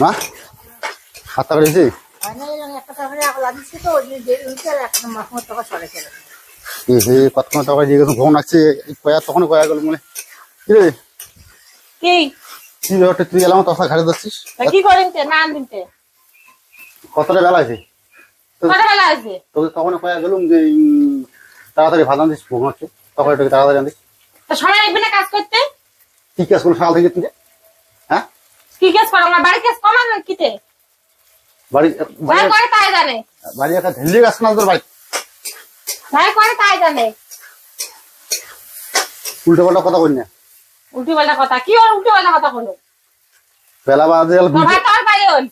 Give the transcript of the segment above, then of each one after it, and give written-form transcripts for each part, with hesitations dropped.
মা হাত করেছি কতক্ষণ তরকারি দিয়ে গেছো ঘুম লাগছে কয়া তখন কয়া গেল মনে কি রে কি কি ব্যাপারটা তুই এলাম তখন ঘাড়ে যাচ্ছিস কি করেন না আনতে কতটা বেলা আছে কতবেলা আছে তোকে তখন কয়া গেলুম যে তাড়াতাড়ি ভাত আনছিস ঘুম হচ্ছে তখন একটু তাড়াতাড়ি আনছিস তো সময় লাগবে না কাজ করতে কি কাজ করলো সকাল থেকে তুই হ্যাঁ কি কাজ করো আমার বাড়ি কাজ কমান কিতে বাড়ি ভাই করে তাই জানে বাড়ি একটা ঢেলে গাছ না তোর বাড়ি ভাই করে তাই জানে উল্টো পাল্টা কথা বলি না উল্টি পাল্টা কথা কি ওর উল্টি পাল্টা কথা বলো বেলা বাজে ভাই তোর বাইরে হল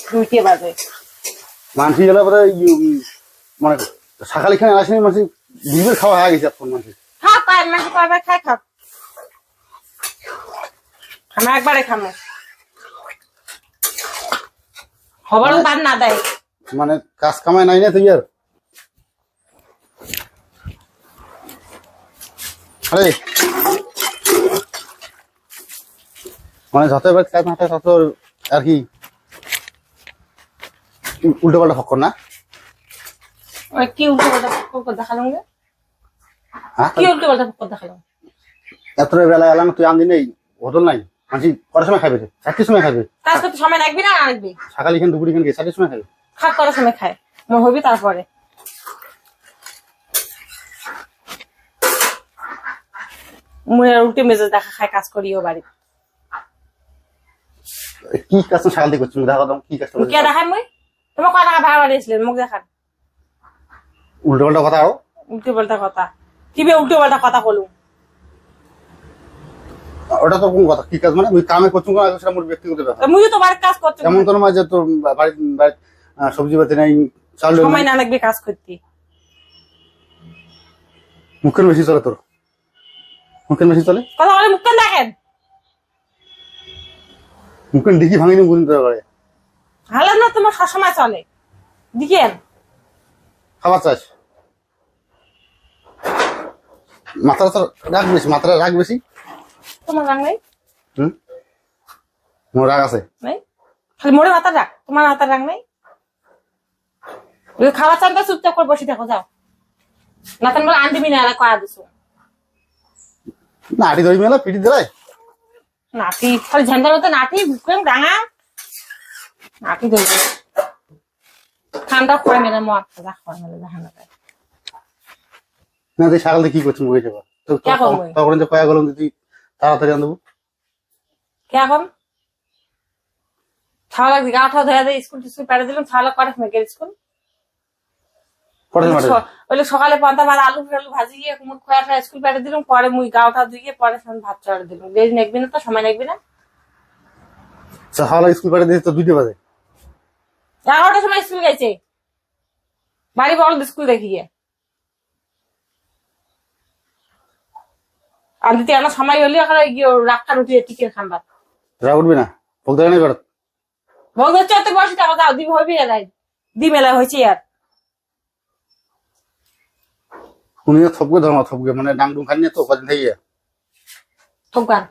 দুইটে বাজে মানসি গেলে পরে মানে সকালে এখানে আসেনি মানসি দুপুর খাওয়া হয়ে গেছে এখন মানসি খা পায় মাসে পারবে খাই খাও আমরা একবারে খামো খবর বাদ না দেয় মানে কাজ কামাই নাই না তুই আর আরে মানে যত এবার কাজ না থাকে তত আর কি উল্টো পাল্টা ফক্কর না ওই কি উল্টো পাল্টা দেখালাম গে হ্যাঁ কি উল্টো পাল্টা দেখালাম এত বেলা এলাম তুই আনদি নেই হোটেল নাই মানসি কটার সময় খাবে চারটির সময় খাবে কাজ করতে সময় লাগবে না লাগবে সকালে এখানে দুপুর এখানে চারটির সময় খাবে খাক করার সময় খায় মনে হবি তারপরে মুয়ের উল্টে মেজাজ দেখা খায় কাজ করিও বাড়ি কি কাজ সকাল থেকে করছি দেখা দাম কি কাজ কে দেখায় মুই তোমার কয় টাকা ভাড়া বাড়িয়েছিলেন মুখ দেখান উল্টো পাল্টা কথা আরো উল্টো পাল্টা কথা কি বে উল্টো পাল্টা কথা বলু ওটা তো কোন কথা কি কাজ মানে কামে করছি সেটা মোর ব্যক্তিগত ব্যাপার মুই তো বাড়ির কাজ করছি এমন তো না যে তোর বাড়ি সবজি পাতি নাই চাল সময় না লাগবে কাজ করতে মুখের বেশি চলে তোর মুখের বেশি চলে কথা বলে মুখ কেন দেখেন মুখের ডিকি ভাঙিনি বুঝিন তোর ঘরে হালাত না তোমার সবসময় চলে দিকেন খাবার চাস মাথাটা তো রাগ বেশি মাথাটা রাগ বেশি তোমার রাগ নেই মোর রাগ আছে নেই খালি মোড়ে মাথার রাগ তোমার মাথার রাগ নেই খাবার চানটা চুপচাপ করে বসে থাকো যাও না তেন বলে আনদিবি না কয়া দিছো নাটি ধরি মেলা পিটি দিলাই নাতি খালি ঝান্ডার মতো নাতি বুকেম ডাঙা নাতি ধরবে ঠান্ডা করে মেলে মর খাজা খাওয়া মেলে দেখা না না তুই সকাল থেকে কি করছিস মুখে যাবা তখন যে কয়া গেলাম তুই তাড়াতাড়ি আনবো কে এখন ছাওয়া লাগবে গা ঠাও ধরে দেয় স্কুল টিস্কুল পেড়ে দিলাম ছাওয়া করে মেয়েকে স্কুল ওইলে সকালে পান্তা ভাত আলু ফালু ভাজি গিয়ে খোয়া খাওয়া স্কুল পেড়ে দিলাম পরে মুই গা উঠা ধুয়ে পরে ভাত চড়ে দিলাম বেশ নেকবি না তো সময় নেকবি না সকালে স্কুল পাঠিয়ে দিয়েছে তো 2টা বাজে 11টার সময় স্কুল গেছে বাড়ি বড় স্কুল দেখিয়ে আর দিতে আমার সময় হলে ওখানে গিয়ে রাখা উঠিয়ে টিকের খানবার রাগ উঠবি না ভোগ দেখানি কর ভোগ হচ্ছে অত বসে থাকো যাও দি হইবি না দি মেলা হয়েছে আর শুনিয়ে থপকে ধর্ম থপকে মানে ডাং ডুং খানি তো কদিন থেকে ঠোকান